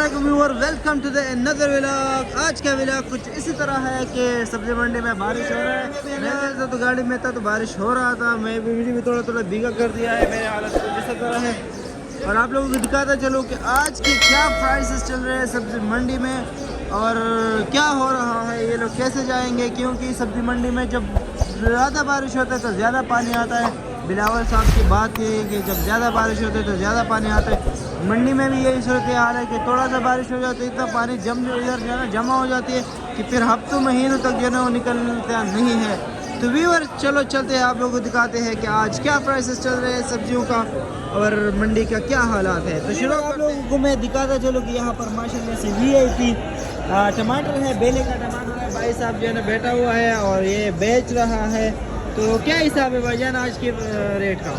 अस्सलामुअलैकुम viewer, welcome to the another vlog. आज का व्लॉग कुछ इसी तरह है कि सब्जी मंडी में बारिश हो रहा है। मैं तो गाड़ी में था तो बारिश हो रहा था, मैं मुझे भी थोड़ा थोड़ा भीगा कर दिया है। मेरे हालत कुछ इसी तरह है और आप लोगों को दिखाता चलो कि आज के क्या प्राइसेस चल रहे हैं सब्जी मंडी में और क्या हो रहा है, ये लोग कैसे जाएंगे। क्योंकि सब्जी मंडी में जब ज़्यादा बारिश होता है तो ज़्यादा पानी आता है। बिलावल साहब की बात है कि जब ज़्यादा बारिश होती है तो ज़्यादा पानी आता है। मंडी में भी यही सूरत हाल है कि थोड़ा सा बारिश हो जाती है इतना पानी इधर जो है ना जमा हो जाती है कि फिर हफ्तों महीनों तक जो है ना वो निकलता नहीं है। तो व्यूअर चलो चलते हैं, आप लोगों को दिखाते हैं कि आज क्या प्राइसेस चल रहे हैं सब्जियों का और मंडी का क्या हालात है। तो शुरू आप लोगों को मैं दिखाता चलो कि यहाँ पर माशाल्लाह से VIP टमाटर है, बेले का टमाटर है। भाई साहब जो है ना बैठा हुआ है और ये बेच रहा है। तो क्या हिसाब है भाईजान आज के रेट का?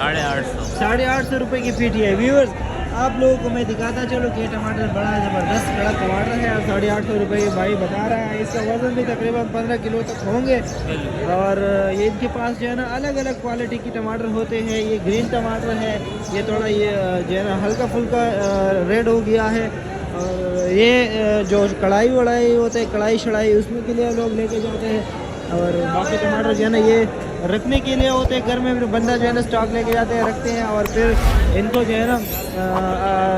850 रुपये की फीट है। व्यूअर्स आप लोगों को मैं दिखाता चलो कि टमाटर बड़ा ज़बरदस्त बड़ा टमाटर है और 850 रुपये ये भाई बता रहा है। इसका वज़न भी तकरीबन 15 किलो तक होंगे और ये इनके पास जो है ना अलग अलग क्वालिटी की टमाटर होते हैं। ये ग्रीन टमाटर है, ये थोड़ा ये जो है ना हल्का फुल्का रेड हो गया है। और ये जो कढ़ाई वढ़ाई होते हैं, कढ़ाई शढ़ाई उसमें के लिए लोग लेके जाते हैं। और बाकी टमाटर जो है ना ये रखने के लिए होते हैं, घर में भी बंदा जो है ना स्टॉक लेके जाते हैं, रखते हैं और फिर इनको जो है ना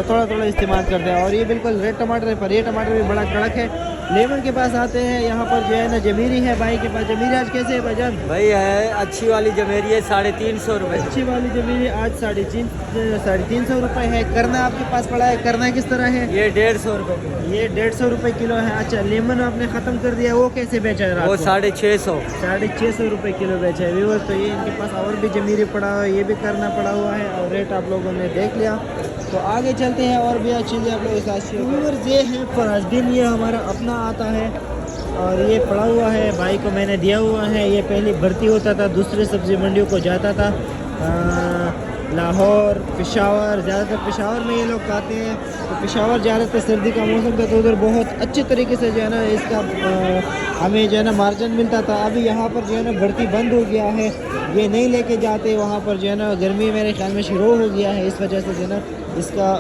थोड़ा थोड़ा इस्तेमाल करते हैं। और ये बिल्कुल रेड टमाटर है, पर ये टमाटर भी बड़ा कड़क है। लेमन के पास आते हैं, यहाँ पर जो है ना जमीरी है भाई के पास। जमीरी आज कैसे है भाईजान? भाई है अच्छी वाली जमेरी है 350 रुपये। अच्छी वाली जमीरी आज 350 रुपये है। करना आपके पास पड़ा है, करना किस तरह है? ये 150 रुपये। ये 150 रुपये किलो है। अच्छा लेमन आपने ख़त्म कर दिया, वो कैसे बेचा है? वो 650। 650 रुपये किलो बेचा है व्यूअर। तो ये इनके पास और भी जमीरी पड़ा हुआ है, ये भी करना पड़ा हुआ है और रेट आप लोगों ने देख लिया। तो आगे चलते हैं और भी अच्छी चीज़ें आप लोगों के साथ। व्यूअर ये है फराजदीन, ये हमारा अपना आता है और ये पड़ा हुआ है, भाई को मैंने दिया हुआ है। ये पहले भर्ती होता था, दूसरे सब्ज़ी मंडियों को जाता था, लाहौर पेशावर, ज़्यादातर पेशावर में ये लोग खाते हैं। तो पेशावर ज़्यादातर सर्दी का मौसम था तो उधर बहुत अच्छे तरीके से जो है ना इसका हमें जो है ना मार्जिन मिलता था। अभी यहाँ पर जो है ना भर्ती बंद हो गया है, ये नहीं लेके जाते वहाँ पर जो है ना। गर्मी मेरे ख्याल में शुरू हो गया है, इस वजह से जो है ना इसका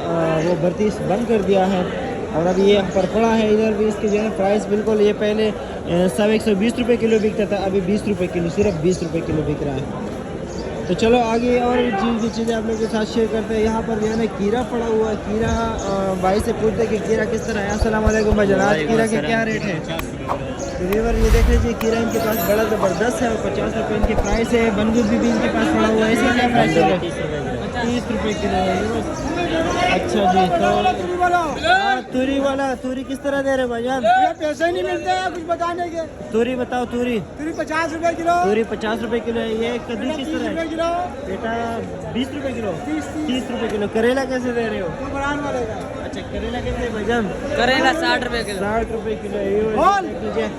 वो भर्ती बंद कर दिया है। और अभी ये पर पड़ा है इधर भी। इसके जो है प्राइस बिल्कुल ये पहले 120 रुपये किलो बिकता था, अभी 20 रुपये किलो, सिर्फ 20 रुपये किलो बिक रहा है। तो चलो आगे और चीज़ें आप लोगों के साथ शेयर करते हैं। यहाँ पर जो है ना कीरा पड़ा हुआ है। कीरा भाई से पूछते हैं कि कीरा किस तरह है। अस्सलाम वालेकुम भाई, आज कीरा के क्या रेट है? तो व्यूअर ये देख लीजिए कीरा इनके पास बड़ा ज़बरदस्त है और 50 रुपये इनके प्राइस है। बंद गोभी भी इनके पास पड़ा हुआ है, इसका क्या प्राइस है? 30 रुपये किलो है। अच्छा जी, तो तूरी वाला तूरी किस तरह दे रहे भाईजान? पैसे नहीं मिलते हैं कुछ बताने के। तूरी बताओ। तूरी 50 रुपए किलो। तूरी 50 रुपये किलो है। ये कद्दू किस तरह है? किलो बेटा 20 रुपये किलो। 30 रुपये किलो। करेला कैसे दे रहे हो? बरान वाले का। अच्छा करेला कैसे है भाईजान? करेला 60 रुपये किलो। 60 रुपये किलो है। देख लीजिए।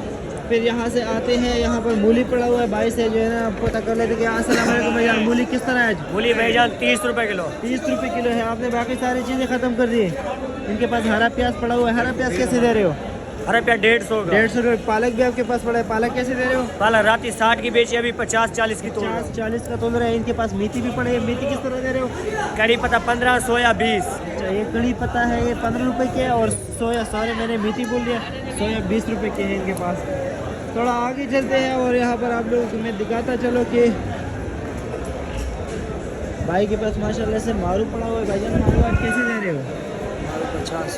फिर यहाँ से आते हैं, यहाँ पर मूली पड़ा हुआ है। भाई से जो है ना पता कर लेते कि अस्सलाम वालेकुम भाईजान, मूली किस तरह है? मूली भाईजान 30 रुपये किलो। 30 रुपये किलो है। आपने बाकी सारी चीज़ें ख़त्म कर दी। इनके पास हरा प्याज पड़ा हुआ है। हरा प्याज कैसे दे रहे हो? अरे प्याज 150 का। 150 रुपये। पालक भी आपके पास पड़ा है, पालक कैसे दे रहे हो? पालक राती 60 की बेची, अभी 50-40 की तोड़। 50-40 का तोल रहा है। इनके पास मेथी भी पड़ी है, मेथी किस तरह दे रहे हो? कड़ी पत्ता 15, सोया 20। अच्छा ये कड़ी पत्ता है, ये 15 रुपये के है और सोया, सॉरी मैंने मेथी बोल दिया, सोया 20 रुपये के है इनके पास। थोड़ा आगे चलते हैं और यहाँ पर आप लोगों को मैं दिखाता चलो कि भाई के पास माशाल्लाह से मारू पड़ा हुआ है। भाईजान मारू आप कैसे दे रहे हो?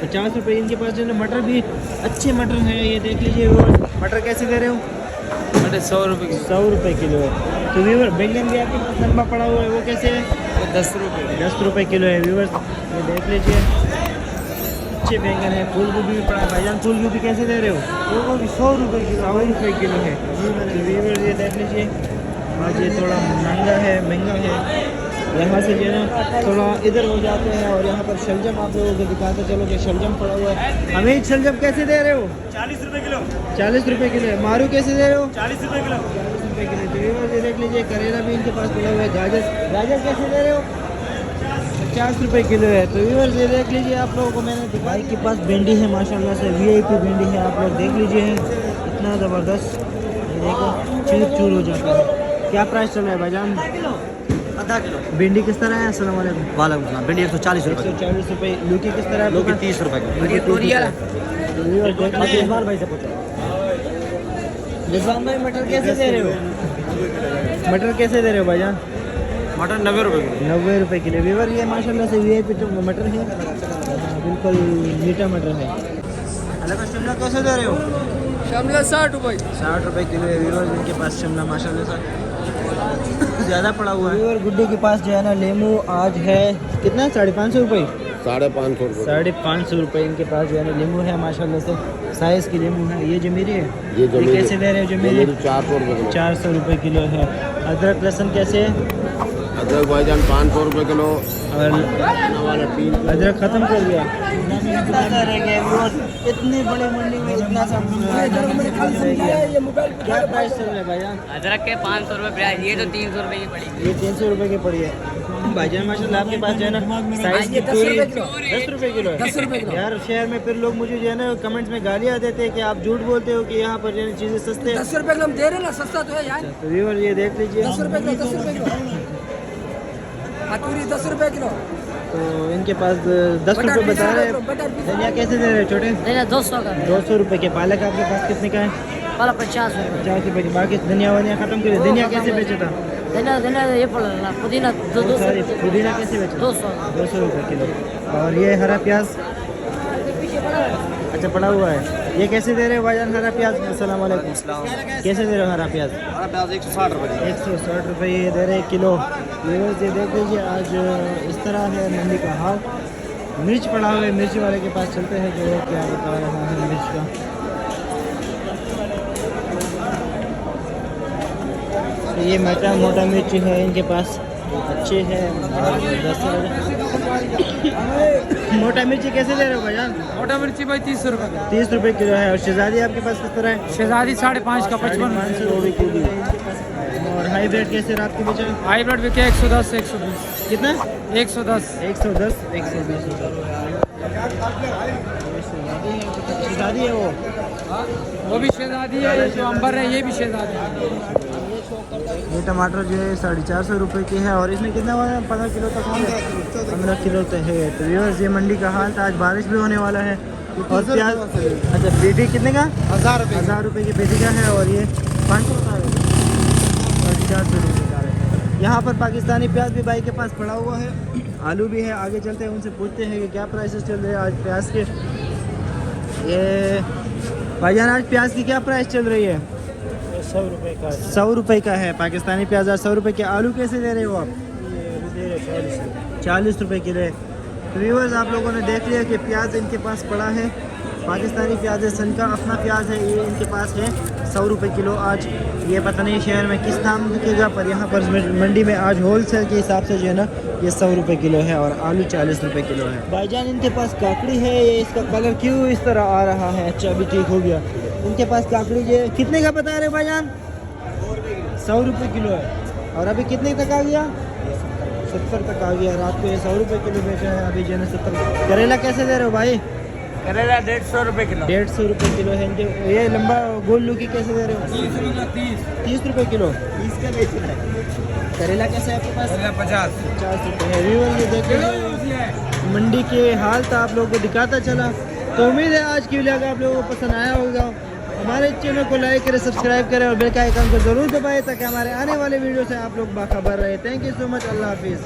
50 रुपये। इनके पास जो है मटर भी अच्छे मटर हैं, ये देख लीजिए। वो मटर कैसे दे रहे हो? मटर 100 रुपये। 100 रुपये किलो है। तो व्यूवर बैंगन भी आपके पास लंबा पड़ा हुआ है, वो कैसे है? 10 रुपये। 10 रुपये किलो है व्यूवर। ये देख लीजिए अच्छे बैंगन है। फूल गोभी भी पड़ा है। भाईजान फूल गोभी कैसे दे रहे हो? फूल गोभी 100 रुपए किलो। 100 रुपये किलो है व्यूवर। ये देख लीजिए आज ये थोड़ा महंगा है। यहाँ से जो है ना थोड़ा इधर हो जाते हैं और यहाँ पर शलजम आप लोगों को दिखाते चलो कि शलजम पड़ा हुआ है। हमें शलजम कैसे दे रहे हो? 40 रुपये किलो। 40 रुपये किलो है। मारू कैसे दे रहे हो? 40 रुपये किलो। 40 रुपये किलो। तो ये देख लीजिए करेला भी इनके पास पड़ा हुआ है। गाजर कैसे दे रहे हो? 50 रुपये किलो है। तो व्यूअर्स ये देख लीजिए आप लोगों को मैंने दिखाई के पास भिंडी है माशाल्लाह से, VIP भिंडी है। आप लोग देख लीजिए इतना ज़बरदस्त, ये देखो चूर चूर हो जाता है। क्या प्राइस चल रहा है भाईजान? आधा किलो। भिंडी किस तरह है? अस्सलाम वालेकुम। वालेकुम सलाम। भिंडी 140 रुपए। 140 रुपये। लौकी किस तरह है? लौकी 30 रुपए की। रिजवान भाई से पूछो। रिजवान भाई मटर कैसे दे रहे हो? मटर कैसे दे रहे हो भाईजान? मटन 90 रुपए की। 90 रुपये किलो। व्यूअर ये माशाल्लाह से वीआईपी मटर है, बिल्कुल मीठा मटर है। अलग शिमला कैसे दे रहे हो? शिमला 60 रुपए। 60 रुपये किलो है व्यूअर इनके पास शिमला माशाल्लाह से ज़्यादा पड़ा हुआ है। व्यूअर गुड्डे के पास जो है ना लेमू आज है कितना? 550 रुपये। 550 रुपये। 550 रुपये इनके पास जो है ना लेमू है माशाल्लाह से, साइज़ की लेमू है। ये जमीरी है, ये जमीरी कैसे दे रहे हो? जमीरी 400 रुपये किलो। 400 रुपये किलो है। अदरक लहसुन कैसे है? अदरक भाईजान 500 रुपये किलो। और वाला 3 अदरक ख़त्म कर दिया। इतनी बड़ी मंडी में इतना सा क्या प्राइस चल रहा है भाईजान? अदरक के 500 रुपए प्राइस, ये तो 300 रुपए की पड़ी। ये 300 रुपये की पड़ी है भाईजान माशाल्लाह। आपके पास जो है ना साइज की पूरी 10 रुपये किलो है। 10 रुपए किलो। यार शहर में फिर लोग मुझे जो है ना कमेंट्स में गालियाँ देते हैं कि आप झूठ बोलते हो कि यहाँ पर जो है चीज़ें सस्ते हैं। 10 रुपए किलो हम दे रहे हैं ना, सस्ता तो है यार। तो व्यूअर ये देख लीजिए 10 रुपए किलो, 10 रुपए किलो। कतूरी 10 रुपए किलो। तो इनके पास 10 रुपये बता रहे हैं। धनिया कैसे दे रहे हैं छोटे? नहीं 200 का। 200 रुपये के। पालक आपके पास कितने का है? वाला 50 रुपए। 50 रुपये की। बाकी धनिया वनिया खत्म करिए। धनिया कैसे बेचा था? धनिया ये पड़ा पुदीना 200 सॉरी पुदीना कैसे बेचा? 200 रुपये किलो। और ये हरा प्याज अच्छा पड़ा हुआ है। ये कैसे दे रहे हो भाईजान हरा प्याज? अस्सलाम वालेकुम। कैसे दे रहे हो हरा प्याज? हमारा प्याज 160 रुपए। 160 रुपये ये दे रहे हैं किलो। व्यूअर्स ये देख लीजिए आज इस तरह है मंडी का हाल। मिर्च पड़ा हुआ है, मिर्च वाले के पास चलते हैं जो क्या बता रहा है मिर्च का। तो ये मोटा मिर्च है इनके पास, अच्छे है। मोटा मिर्ची कैसे दे रहे हो भाईजान? मोटा मिर्ची भाई 30 रुपए। 30 रुपये किलो है। और शहजादी आपके पास किस तरह है? शहजादी 5.5 का 550 रुपये किलो। और हाईब्रिड कैसे रात के बेचा? हाइब्रिड बिके 110 120। कितना? 110 110 120 शहजादी है वो भी शहजादी है, जो अंबर है ये भी शहजादी है। ये टमाटर जो है 450 रुपये की है। और इसमें कितना हुआ है? 15 किलो तक होंगे। 15 किलो तक है। तो व्यूअर्स ये मंडी का हाल था। आज बारिश भी होने वाला है। और प्याज अच्छा पेटी कितने का? 1000 रुपये की पेटी का है। और ये 500 का है, 450 रुपये का है। यहाँ पर पाकिस्तानी प्याज भी भाई के पास पड़ा हुआ है, आलू भी है। आगे चलते हैं उनसे पूछते हैं कि क्या प्राइसेस चल रहे हैं आज प्याज के। ये भाईजान आज प्याज की क्या प्राइस चल रही है? 100 रुपए का। 100 रुपये का है पाकिस्तानी प्याज। 100 रुपये के। आलू कैसे दे रहे हो आप? 40 रुपये किलो है। तो व्यूअर्स आप लोगों ने देख लिया कि प्याज इनके पास पड़ा है। पाकिस्तानी प्याज है, सन का अपना प्याज है, ये इनके पास है 100 रुपये किलो आज। ये पता नहीं शहर में किस दाम बिकेगा, पर यहाँ पर मंडी में आज होल सेल के हिसाब से जो है ना ये 100 रुपये किलो है। और आलू 40 रुपये किलो है। भाईजान इनके पास काकड़ी है, ये इसका कलर क्यों इस तरह आ रहा है? अच्छा अभी ठीक हो गया। इनके पास काकड़ी जो कितने का बता रहे हैं भाईजान? 100 रुपये किलो है। और अभी कितने तक आ गया? 70 तक आ गया। रात को ये 100 रुपये किलो बेचा है, अभी जो है 70। करेला कैसे दे रहे हो भाई? करेला 150 रुपए किलो। 150 रुपये किलो है इनके। ये लंबा गोल लौकी कैसे दे रहे हो? 30 रुपये किलो। 30 का बेच रहा है। करेला कैसे है आपके पास? 50 रुपये है। व्यूअर ये देखें मंडी के हाल था, आप लोगों को दिखाता चला। तो उम्मीद है आज की व्लॉग आप लोगों को पसंद आया होगा। हमारे चैनल को लाइक करें, सब्सक्राइब करें और बेल का आइकन को ज़रूर दबाएं ताकि हमारे आने वाले वीडियो से आप लोग बाखबर रहे। Thank you so much. अल्लाह हाफिज़।